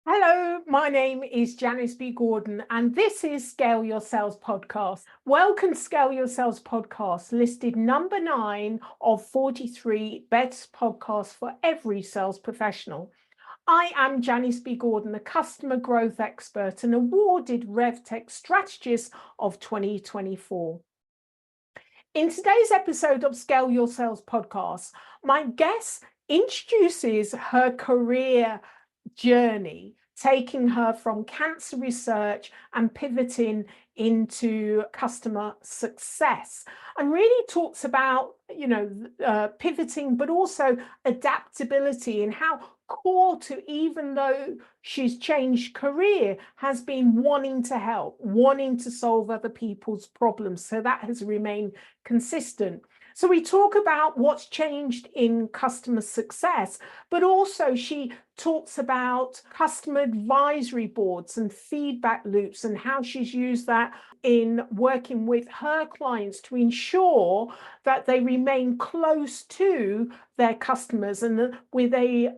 Hello, my name is Janice B. Gordon, and this is Scale Your Sales Podcast. Welcome to Scale Your Sales Podcast, listed number 9 of 43 best podcasts for every sales professional. I am Janice B. Gordon, a customer growth expert and awarded RevTech strategist of 2024. In today's episode of Scale Your Sales Podcast, my guest introduces her career journey, taking her from cancer research and pivoting into customer success, and really talks about pivoting, but also adaptability, and how core to, even though she's changed career, has been wanting to help, wanting to solve other people's problems. So that has remained consistent. So we talk about what's changed in customer success, but also she talks about customer advisory boards and feedback loops and how she's used that in working with her clients to ensure that they remain close to their customers and where they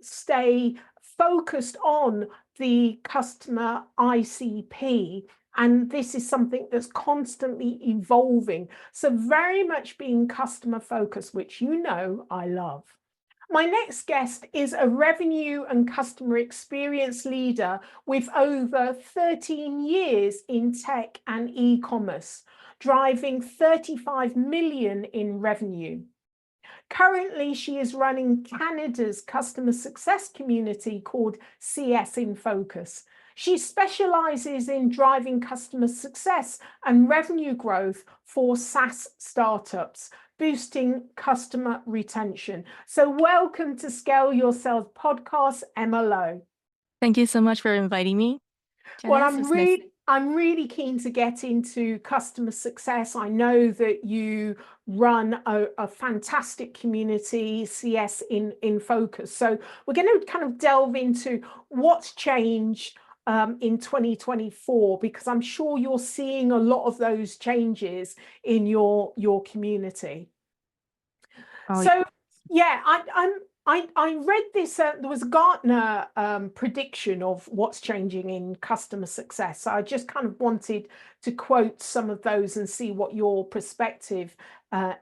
stay focused on the customer ICP. And this is something that's constantly evolving. So very much being customer focused, which you know I love. My next guest is a revenue and customer experience leader with over 13 years in tech and e-commerce, driving 35 million in revenue. Currently, she is running Canada's customer success community called CSM Focus. She specializes in driving customer success and revenue growth for SaaS startups, boosting customer retention. So welcome to Scale Your Sales Podcast, Emma Lowe. Thank you so much for inviting me. Well, I'm really keen to get into customer success. I know that you run a fantastic community, CS in Focus. So we're going to kind of delve into what's changed in 2024, because I'm sure you're seeing a lot of those changes in your community. So yeah, I read this. There was a Gartner prediction of what's changing in customer success. So I just kind of wanted to quote some of those and see what your perspective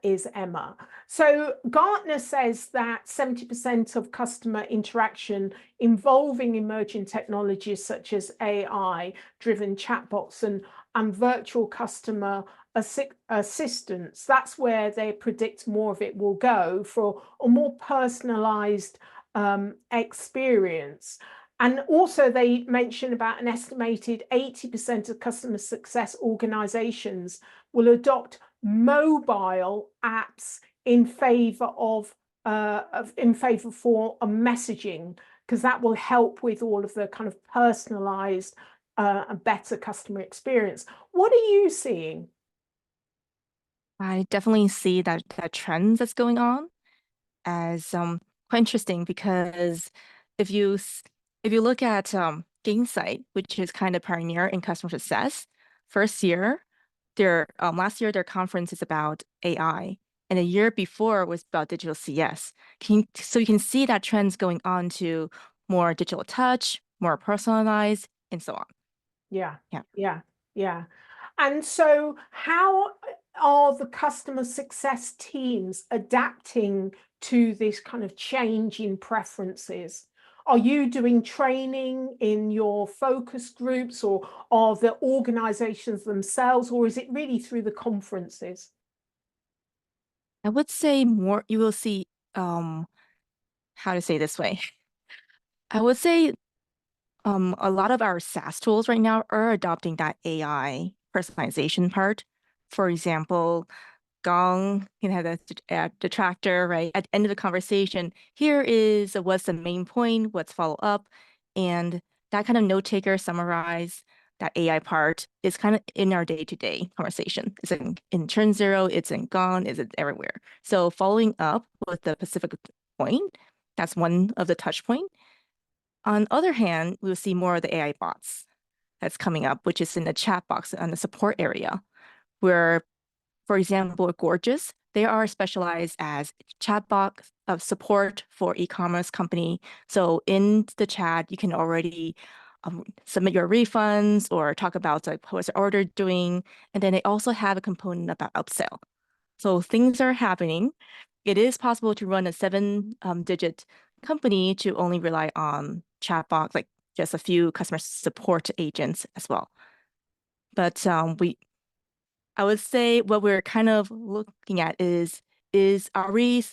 is, Emma. So Gartner says that 70% of customer interaction involving emerging technologies such as AI-driven chatbots and virtual customer assistance, that's where they predict more of it will go for a more personalized experience. And also they mention about an estimated 80% of customer success organizations will adopt mobile apps in favor for a messaging, because that will help with all of the kind of personalized a better customer experience. What are you seeing? I definitely see that trend that's going on as quite interesting, because if you look at Gainsight, which is kind of pioneer in customer success, last year their conference is about AI, and a year before was about digital CS. So you can see that trend's going on to more digital touch, more personalized, and so on. Yeah. And so how are the customer success teams adapting to this kind of change in preferences? Are you doing training in your focus groups, or are the organizations themselves, or is it really through the conferences? I would say more, you will see, how to say this way. I would say a lot of our SaaS tools right now are adopting that AI personalization part. For example, Gong, the detractor, right? At the end of the conversation, here is what's the main point, what's follow up, and that kind of note taker summarize that AI part is kind of in our day-to-day conversation. It's in Turn Zero, it's in Gong, it's everywhere. So following up with the specific point, that's one of the touch point. On the other hand, we'll see more of the AI bots that's coming up, which is in the chat box and the support area, where, for example, Gorgeous they are specialized as chatbot of support for e-commerce company. So in the chat, you can already submit your refunds or talk about like how is the order doing. And then they also have a component about upsell. So things are happening. It is possible to run a 7-digit company to only rely on chatbot, like just a few customer support agents as well. But I would say what we're kind of looking at is are we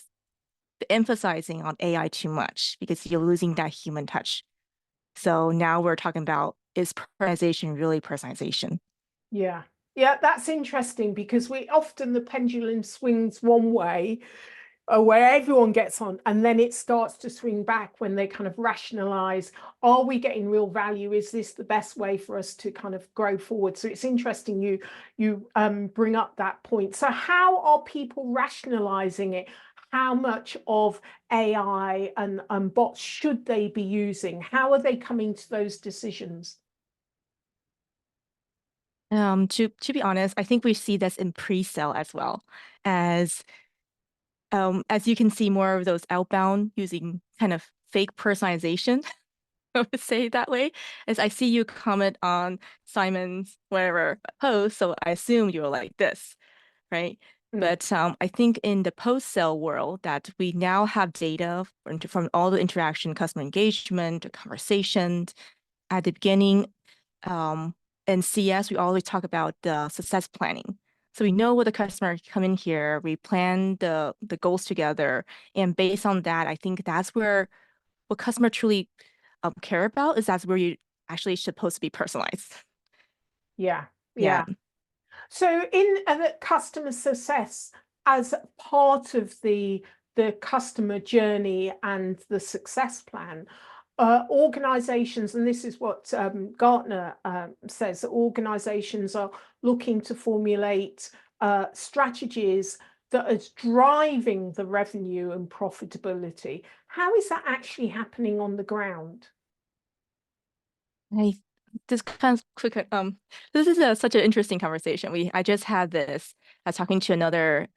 emphasizing on AI too much because you're losing that human touch? So now we're talking about, is personalization really personalization? Yeah. Yeah, that's interesting because we often the pendulum swings one way where everyone gets on, and then it starts to swing back when they kind of rationalize, are we getting real value? Is this the best way for us to kind of grow forward? So it's interesting you bring up that point. So how are people rationalizing it? How much of AI and bots should they be using? How are they coming to those decisions? To be honest, I think we see this in pre-sale as well, as you can see more of those outbound using kind of fake personalization, I would say it that way. As I see you comment on Simon's whatever post, so I assume you're like this, right? Mm. But I think in the post-sale world that we now have data from all the interaction, customer engagement, conversations at the beginning. In CS, we always talk about the success planning. So we know what the customer come in here, we plan the goals together, and based on that, I think that's where what customer truly care about is that's where you actually supposed to be personalized. Yeah, Yeah. yeah. So in the customer success as part of the customer journey and the success plan, organizations, and this is what Gartner says, that organizations are looking to formulate strategies that are driving the revenue and profitability. How is that actually happening on the ground? I just kind of quick this is such an interesting conversation. I just had this. I was talking to another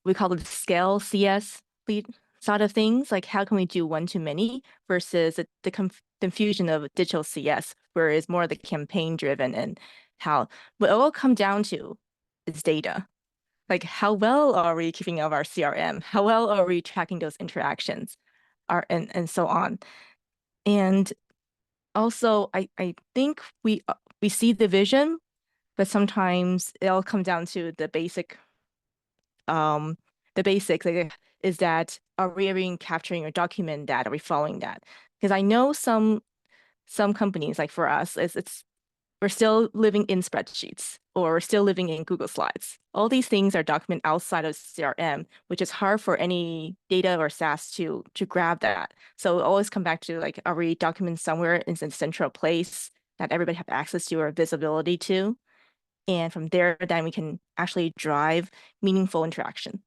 we call it scale CS lead side of things, like how can we do one to many versus the confusion of digital CS, where it's more the campaign driven and how what it all come down to is data. Like how well are we keeping up our CRM? How well are we tracking those interactions? And so on. And also I think we see the vision, but sometimes it'll come down to um, the basics, like, is that are we even capturing or document that? Are we following that? Because I know some companies, like for us, it's we're still living in spreadsheets or we're still living in Google Slides. All these things are documented outside of CRM, which is hard for any data or SaaS to grab that. So we always come back to like, are we documenting somewhere in a central place that everybody have access to or visibility to? And from there, then we can actually drive meaningful interaction.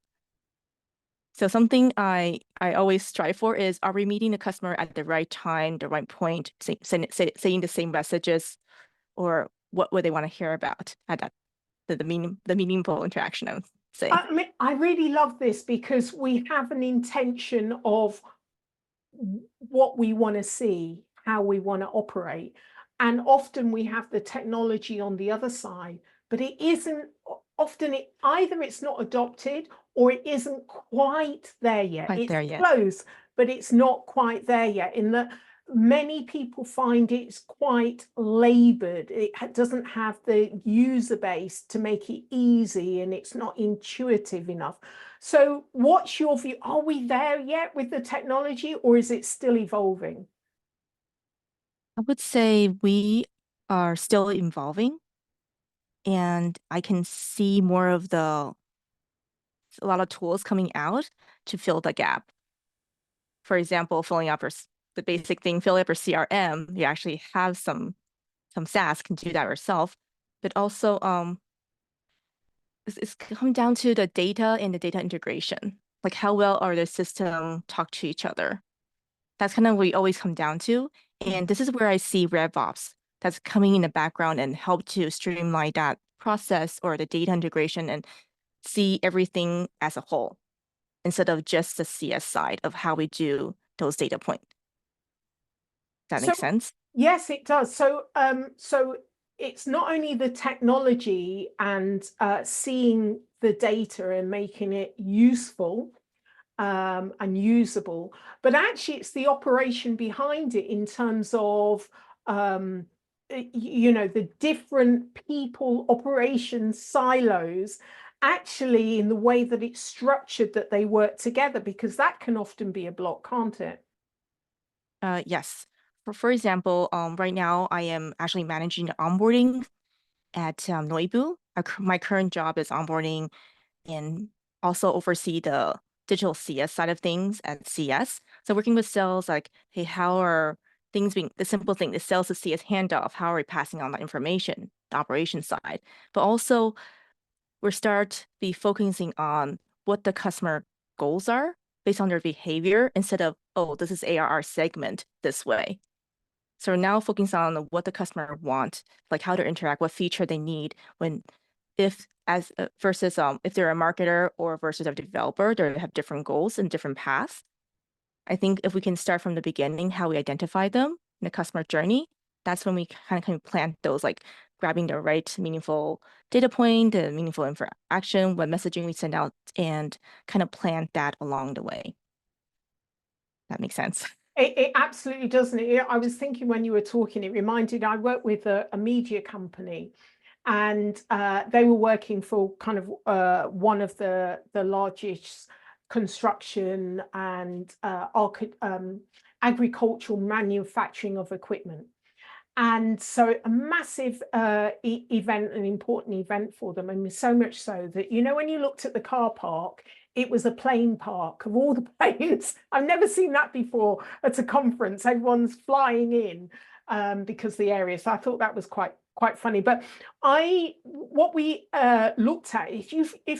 So something I always strive for is, are we meeting the customer at the right time, the right point, saying the same messages, or what would they want to hear about at that the meaningful interaction, I would say. I mean, I really love this because we have an intention of what we want to see, how we want to operate. And often we have the technology on the other side, but it isn't often either it's not adopted or it isn't quite there yet. Quite It's there yet. close, but it's not quite there yet. In that many people find it's quite labored. It doesn't have the user base to make it easy and it's not intuitive enough. So what's your view? Are we there yet with the technology or is it still evolving? I would say we are still evolving, and I can see more of a lot of tools coming out to fill the gap. For example, filling up the basic thing, filling up your CRM, you actually have some SaaS can do that yourself, but also it's come down to the data and the data integration. Like how well are the system talk to each other? That's kind of what we always come down to. And this is where I see RevOps that's coming in the background and help to streamline that process or the data integration and see everything as a whole instead of just the CS side of how we do those data points. That So makes sense? yes, it does. So it's not only the technology and seeing the data and making it useful and usable, but actually it's the operation behind it in terms of the different people operation silos, actually in the way that it's structured, that they work together, because that can often be a block, can't it? Yes. For example, right now I am actually managing the onboarding at Noibu. My current job is onboarding and also oversee the digital CS side of things at CS. So working with sales, like, hey, how are things being, the simple thing, the sales to CS handoff, how are we passing on that information, the operation side. But also we start be focusing on what the customer goals are based on their behavior instead of, oh, this is ARR segment this way. So we're now focusing on what the customer want, like how to interact, what feature they need when, if as versus if they're a marketer or versus a developer, they have different goals and different paths. I think if we can start from the beginning, how we identify them in the customer journey, that's when we kind of can plant those, like grabbing the right meaningful data point, the meaningful interaction, what messaging we send out, and kind of plant that along the way. That makes sense. It absolutely doesn't. I was thinking when you were talking, it reminded, I work with a media company, and they were working for kind of one of the largest construction and agricultural manufacturing of equipment. And so a massive event, an important event for them. And so much so that, when you looked at the car park, it was a plane park of all the planes. I've never seen that before at a conference. Everyone's flying in because the area. So I thought that was quite funny. But what we looked at, if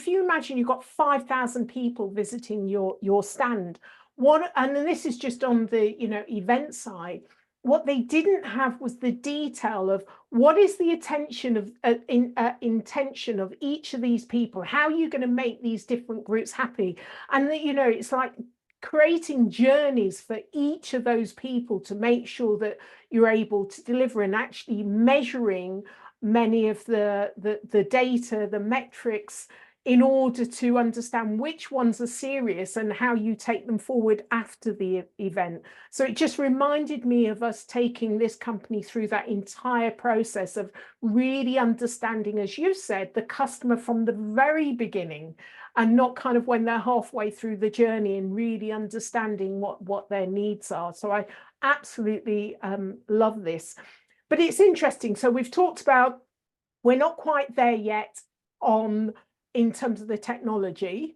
you imagine you've got 5,000 people visiting your stand, and this is just on the event side. What they didn't have was the detail of what is the intention of each of these people. How are you going to make these different groups happy? And it's like creating journeys for each of those people to make sure that you're able to deliver, and actually measuring many of the data, the metrics, in order to understand which ones are serious and how you take them forward after the event. So it just reminded me of us taking this company through that entire process of really understanding, as you said, the customer from the very beginning, and not kind of when they're halfway through the journey, and really understanding what their needs are. So I absolutely love this. But it's interesting. So we've talked about, we're not quite there yet in terms of the technology.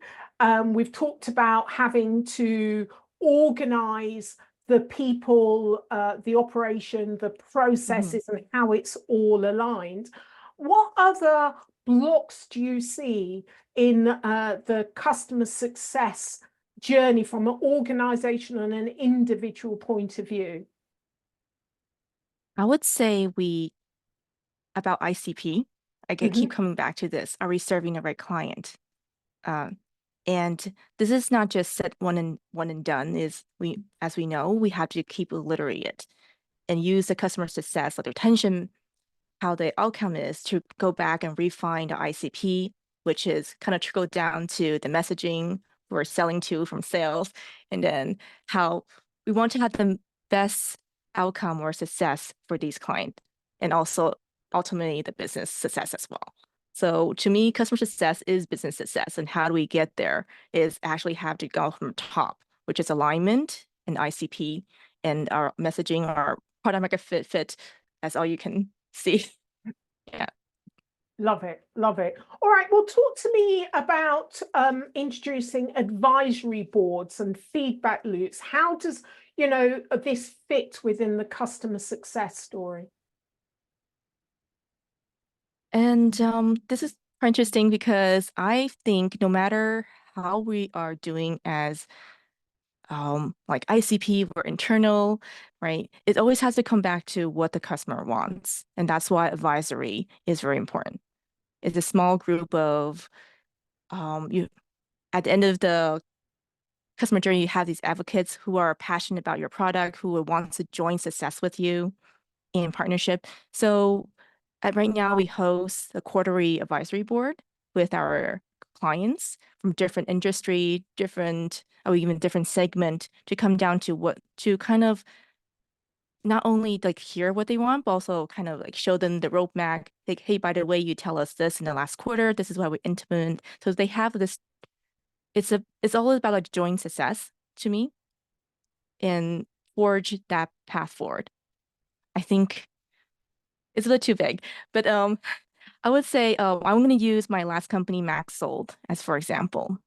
We've talked about having to organize the people, the operation, the processes, and how it's all aligned. What other blocks do you see in the customer success journey from an organizational and an individual point of view? I would say about ICP, I keep coming back to this. Are we serving the right client? And this is not just set one and done. As we know, we have to keep iterating it and use the customer success, like the retention, how the outcome is, to go back and refine the ICP, which is kind of trickle down to the messaging we're selling to from sales, and then how we want to have the best outcome or success for these clients, and also ultimately the business success as well. So to me, customer success is business success, and how do we get there is actually have to go from top, which is alignment and ICP, and our messaging, our product market fit, as all you can see. Yeah. Love it. Love it. All right. Well, talk to me about introducing advisory boards and feedback loops. How does, this fit within the customer success story? And this is quite interesting because I think no matter how we are doing as like ICP or internal, right? It always has to come back to what the customer wants. And that's why advisory is very important. It's a small group of you at the end of the customer journey, you have these advocates who are passionate about your product, who would want to join success with you in partnership. So right now we host a quarterly advisory board with our clients from different industry, different, or even different segment to come down to what, to kind of not only like hear what they want, but also kind of like show them the roadmap. Like, hey, by the way, you tell us this in the last quarter. This is why we implement. So they have this. It's all about like joint success to me and forge that path forward. I think it's a little too big, but I would say I'm going to use my last company, Maxsold, as for example.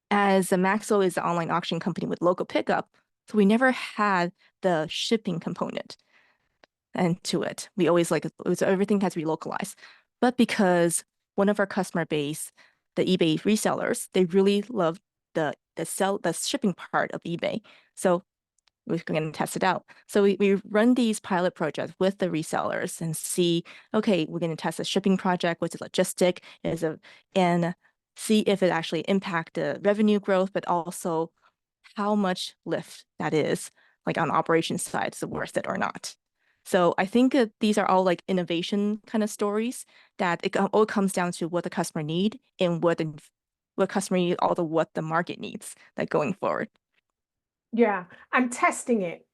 As a Maxsold is an online auction company with local pickup, so we never had the shipping component and to it. We always like everything has to be localized. But because one of our customer base, the eBay resellers, they really love the shipping part of eBay. So we're going to test it out. So we run these pilot projects with the resellers and see, okay, we're going to test a shipping project, what's the logistic, and see if it actually impact the revenue growth, but also how much lift that is, like on operations side, is it worth it or not? So I think these are all like innovation kind of stories that it all comes down to what the customer need and what customer need, what the market needs, like going forward. Yeah, and testing it.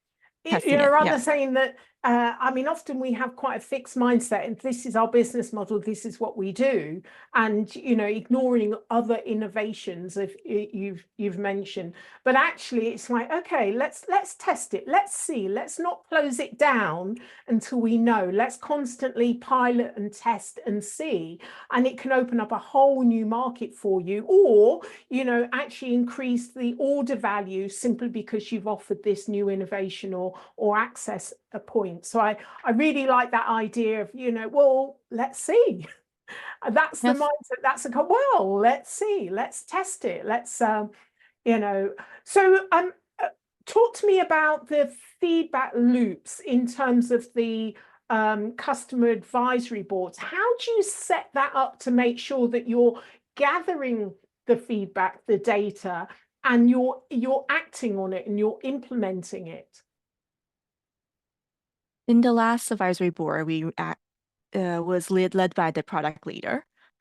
Testing it, Rather yeah. saying that, I mean, often we have quite a fixed mindset, and this is our business model, this is what we do, and ignoring other innovations if you've mentioned. But actually, it's like, okay, let's test it, let's see, let's not close it down until we know. Let's constantly pilot and test and see, and it can open up a whole new market for you, or actually increase the order value simply because you've offered this new innovation or access a point. So I really like that idea of, well, let's see. That's the Yes. mindset. That's well, let's see, let's test it. Let's so talk to me about the feedback loops in terms of the customer advisory boards. How do you set that up to make sure that you're gathering the feedback, the data, and you're acting on it and you're implementing it? In the last advisory board, we was led by the product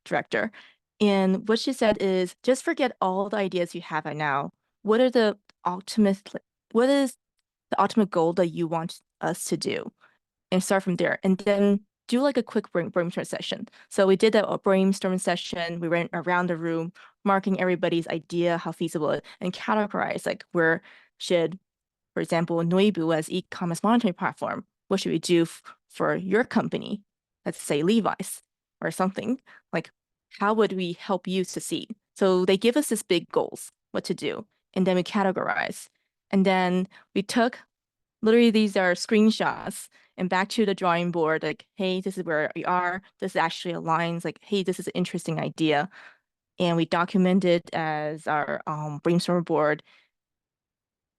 director. And what she said is just forget all the ideas you have right now. What are the what is the ultimate goal that you want us to do? And start from there. And then do like a quick brainstorm session. So we did a brainstorm session. We went around the room, marking everybody's idea, how feasible it, and categorize like where should, for example, Noibu as e-commerce monitoring platform, what should we do for your company? Let's say Levi's or something. Like, how would we help you succeed? So they give us this big goals, what to do, and then we categorize. And then we took literally these are screenshots and back to the drawing board, like, hey, this is where we are. This actually aligns, like, hey, this is an interesting idea. And we document it as our brainstorm board.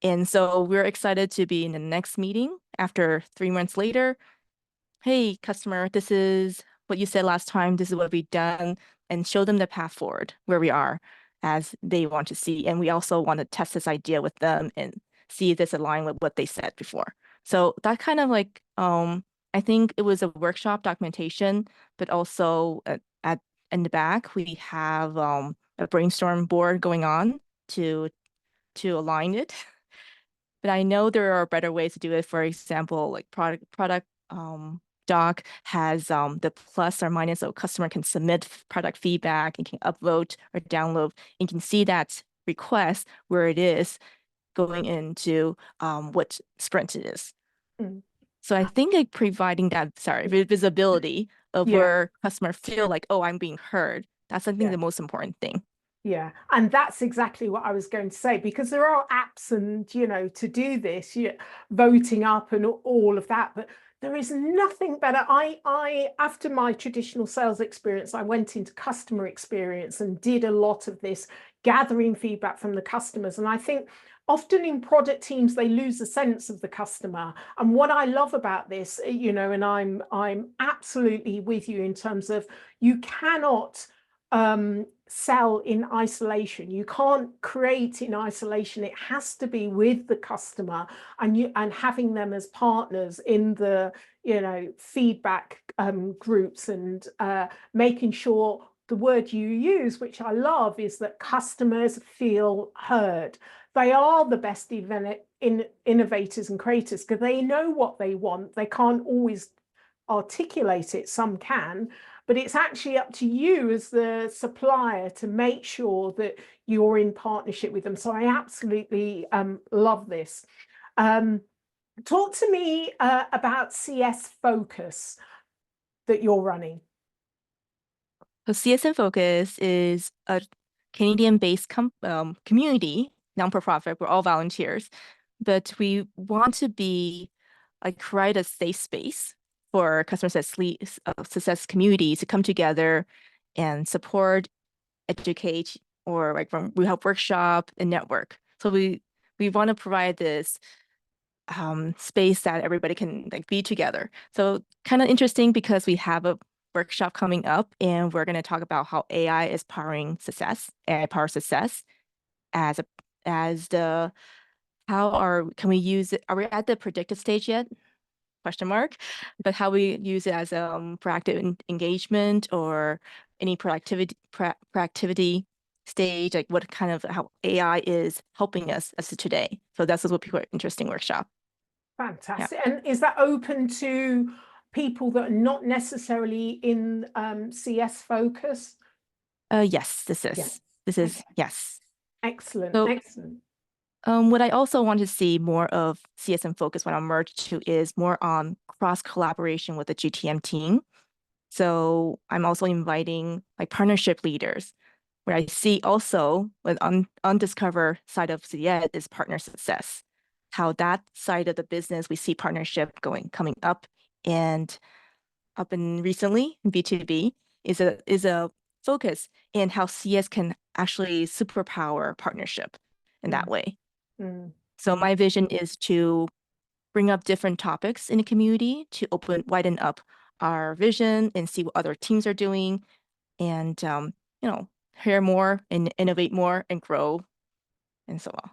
And so we're excited to be in the next meeting after 3 months later. Hey, customer, this is what you said last time. This is what we've done, and show them the path forward where we are as they want to see. And we also want to test this idea with them and see if this align with what they said before. So that kind of like, I think it was a workshop documentation, but also in the back, we have a brainstorm board going on to align it. But I know there are better ways to do it. For example, like product doc has the plus or minus, so customer can submit product feedback and can upvote or download and can see that request where it is going into what sprint it is. Mm. So I think like providing that, visibility of Yeah. where customers feel like, oh, I'm being heard. That's I think Yeah. the most important thing. Yeah, and that's exactly what I was going to say, because there are apps and, to do this, voting up and all of that, but there is nothing better. After my traditional sales experience, I went into customer experience and did a lot of this gathering feedback from the customers. And I think often in product teams, they lose the sense of the customer. And what I love about this, and I'm absolutely with you in terms of you cannot sell in isolation. You can't create in isolation. It has to be with the customer and having them as partners in the feedback groups, and making sure the word you use, which I love, is that customers feel heard. They are the best innovators and creators because they know what they want. They can't always articulate it, some can, but it's actually up to you as the supplier to make sure that you're in partnership with them. So I absolutely love this. Talk to me about CS Focus that you're running. So CSM Focus is a Canadian-based community, non-for-profit. We're all volunteers, but we want to be create a safe space for customer success communities to come together and support, educate, or we help workshop and network. So we want to provide this space that everybody can be together. So kind of interesting because we have a workshop coming up, and we're going to talk about how AI is powering success, AI powers success as can we use it? Are we at the predictive stage yet? Question mark. But how we use it as proactive engagement or any proactivity stage, like what kind of how AI is helping us as of today. So that's what people are interesting workshop. Fantastic. Yeah. And is that open to people that are not necessarily in CS Focus? Yes, this is. Yes. This is, okay. Yes. Excellent, so, excellent. What I also want to see more of CSM Focus when I merge to is more on cross collaboration with the GTM team. So I'm also inviting partnership leaders, where I see also with undiscovered side of CS is partner success. How that side of the business we see partnership coming up and recently in B2B is a focus in how CS can actually superpower partnership in that way. So my vision is to bring up different topics in the community to widen up our vision and see what other teams are doing, and hear more and innovate more and grow and so on.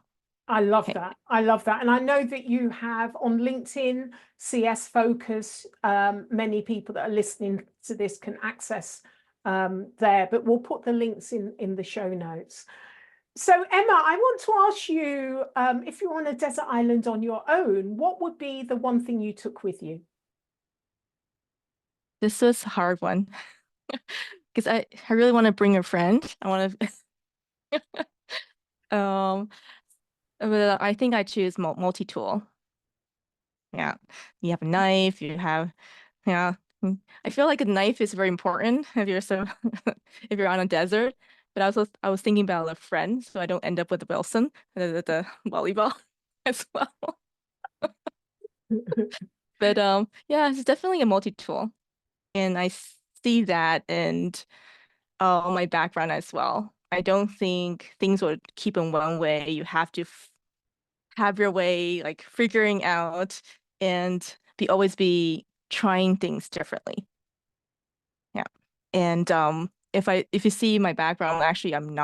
I love that. I love that. And I know that you have on LinkedIn, CS Focus, many people that are listening to this can access there, but we'll put the links in the show notes. So Emma, I want to ask you, if you're on a desert island on your own, what would be the one thing you took with you? This was a hard one because I really want to bring a friend. I want to but I think I choose multi-tool. Yeah, you have a knife, yeah. I feel like a knife is very important if you're on a desert. But I was thinking about a friend, so I don't end up with Wilson, the volleyball as well. But yeah, it's definitely a multi-tool, and I see that and on my background as well. I don't think things would keep in one way. You have to have your way, figuring out and always be trying things differently. Yeah. And if you see my background, actually I'm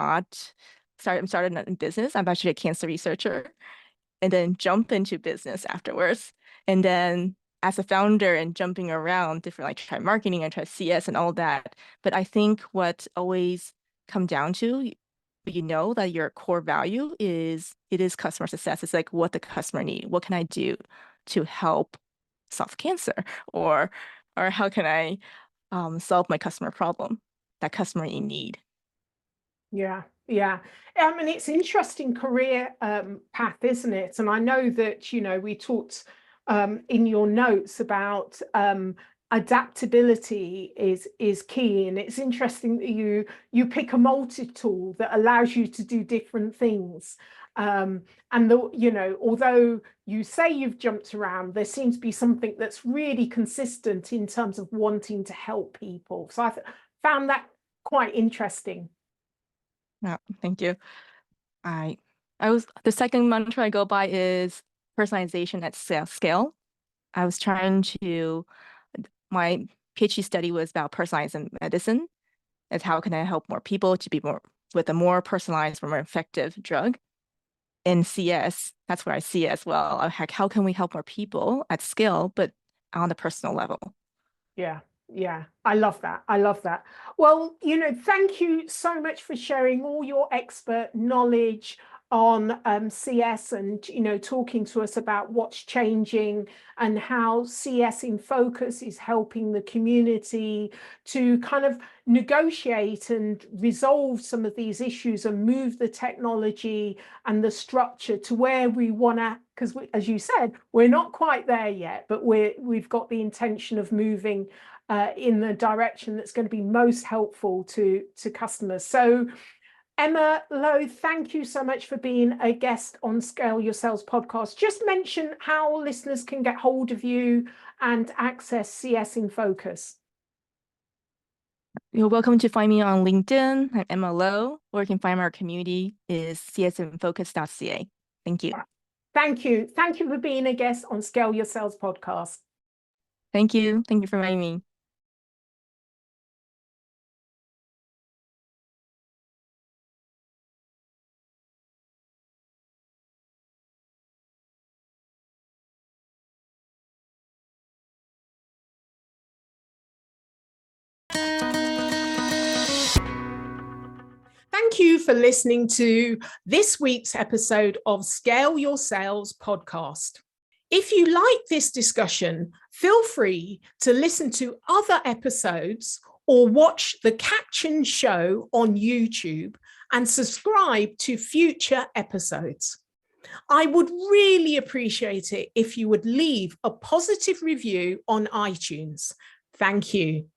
started in business. I'm actually a cancer researcher, and then jump into business afterwards. And then as a founder and jumping around different, try marketing and try CS and all that. But I think what always come down to, that your core value is customer success. It's what the customer need. What can I do to help solve cancer, or how can I solve my customer problem, that customer in need? Yeah, yeah. I mean, it's interesting career path, isn't it? And I know that, we talked in your notes about adaptability is key. And it's interesting that you pick a multi-tool that allows you to do different things. And although you say you've jumped around, there seems to be something that's really consistent in terms of wanting to help people. So I found that quite interesting. Yeah, thank you. The second mantra I go by is personalization at scale. I was trying to, my PhD study was about personalized medicine. is how can I help more people to be more with a more personalized, more effective drug. In CS, that's where I see it as well. How can we help more people at scale, but on the personal level? Yeah. Yeah, I love that. I love that. Well, thank you so much for sharing all your expert knowledge on CS and, talking to us about what's changing and how CS in Focus is helping the community to kind of negotiate and resolve some of these issues and move the technology and the structure to where we want to, because as you said, we're not quite there yet, but we've got the intention of moving in the direction that's going to be most helpful to customers. So Emma Lowe, thank you so much for being a guest on Scale Your Sales podcast. Just mention how listeners can get hold of you and access CS in Focus. You're welcome to find me on LinkedIn. I'm Emma Lowe, or you can find our community is csmfocus.ca. Thank you. Thank you. Thank you for being a guest on Scale Your Sales podcast. Thank you. Thank you for inviting me. Thank you for listening to this week's episode of Scale Your Sales podcast. If you like this discussion, feel free to listen to other episodes or watch the captioned show on YouTube and subscribe to future episodes. I would really appreciate it if you would leave a positive review on iTunes. Thank you.